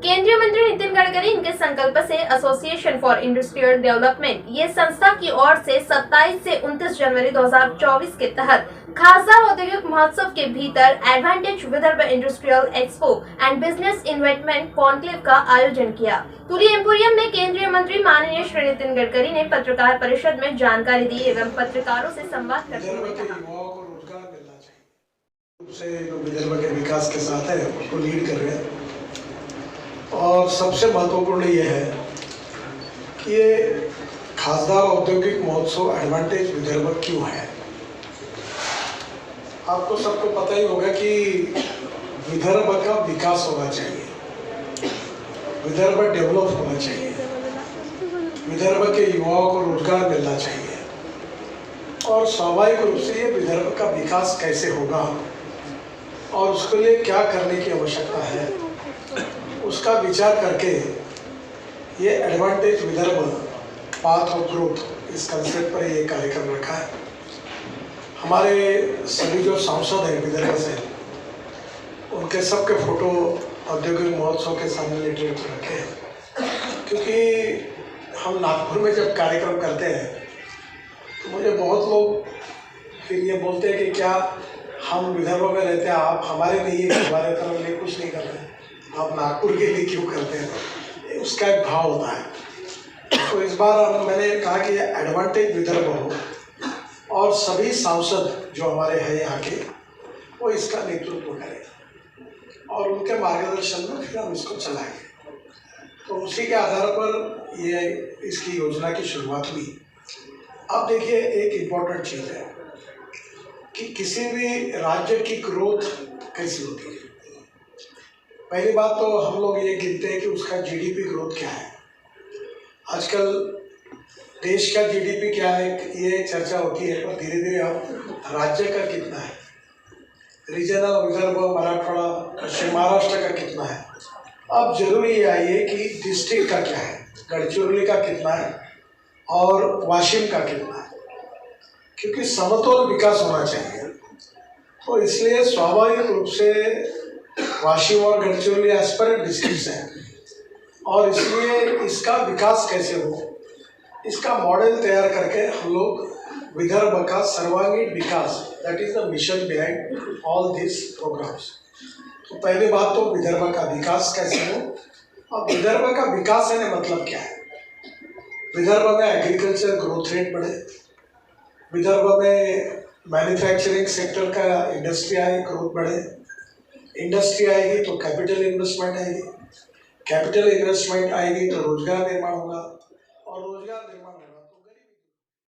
केंद्रीय मंत्री नितिन गडकरी इनके संकल्प से एसोसिएशन फॉर इंडस्ट्रियल डेवलपमेंट ये संस्था की ओर से 27 से 29 जनवरी 2024 के तहत खासदार औद्योगिक महोत्सव के भीतर advantage Vidarbha industrial expo and business investment conclave का आयोजन किया। तुली एम्पोरियम में केंद्रीय मंत्री माननीय श्री नितिन गडकरी ने पत्रकार परिषद में जानकारी दी एवं पत्रकारों से संवाद करते हुए विदर्भ के विकास के साथ है उसको लीड कर रहे हैं। और सबसे महत्वपूर्ण ये है कि ये खासदार औद्योगिक महोत्सव एडवांटेज विदर्भ क्यों है। आपको सबको पता ही होगा कि विदर्भ का विकास होना चाहिए, विदर्भ डेवलप होना चाहिए, विदर्भ के युवाओं को रोजगार मिलना चाहिए और स्वाभाविक रूप से ये विदर्भ का विकास कैसे होगा और उसके लिए क्या करने की आवश्यकता है उसका विचार करके ये advantage Vidarbha path of growth इस कंसेप्ट पर ये कार्यक्रम रखा है। हमारे सभी जो सांसद हैं विदर्भ से उनके सबके फोटो औद्योगिक महोत्सव के सामने लेटर पर रखे हैं, क्योंकि हम नागपुर में जब कार्यक्रम करते हैं तो मुझे बहुत लोग फिर ये बोलते हैं कि क्या हम विदर्भ में रहते हैं, आप हमारे लिए हमारे तरफ लिए कुछ नहीं कर रहे हैं, आप नागपुर के लिए क्यों करते हैं, उसका एक भाव होता है। तो इस बार मैंने कहा कि एडवांटेज विदर्भ हो और सभी सांसद जो हमारे हैं यहाँ के वो इसका नेतृत्व करें और उनके मार्गदर्शन में फिर हम इसको चलाएंगे। तो उसी के आधार पर ये इसकी योजना की शुरुआत हुई। अब देखिए एक इम्पोर्टेंट चीज़ है कि किसी भी राज्य की ग्रोथ कैसी होती है। पहली बात तो हम लोग ये गिनते हैं कि उसका जीडीपी ग्रोथ क्या है। आजकल देश का जीडीपी क्या है ये चर्चा होती है, पर धीरे धीरे अब राज्य का कितना है, रीजनल विदर्भ, मराठवाड़ा, पश्चिम महाराष्ट्र का कितना है। अब जरूरी ये आई है कि डिस्ट्रिक्ट का क्या है, गढ़चिरौली का कितना है और वाशिम का कितना है, क्योंकि समतोल विकास होना चाहिए। तो इसलिए स्वाभाविक रूप से वाशिम और गढ़चिरौली एस्पिरेंट डिस्ट्रिक्ट्स हैं और इसलिए इसका विकास कैसे हो इसका मॉडल तैयार करके हम लोग विदर्भ का सर्वांगीण विकास, that is the mission behind all this programs. तो पहली बात तो विदर्भ का विकास कैसे हो। अब विदर्भ का विकास है मतलब क्या है, विदर्भ में एग्रीकल्चर ग्रोथ रेट बढ़े, विदर्भ में मैन्युफैक्चरिंग सेक्टर का इंडस्ट्री आए, ग्रोथ बढ़े, इंडस्ट्री आएगी तो कैपिटल इन्वेस्टमेंट आएगी, कैपिटल इन्वेस्टमेंट आएगी तो रोजगार निर्माण होगा और रोजगार निर्माण होगा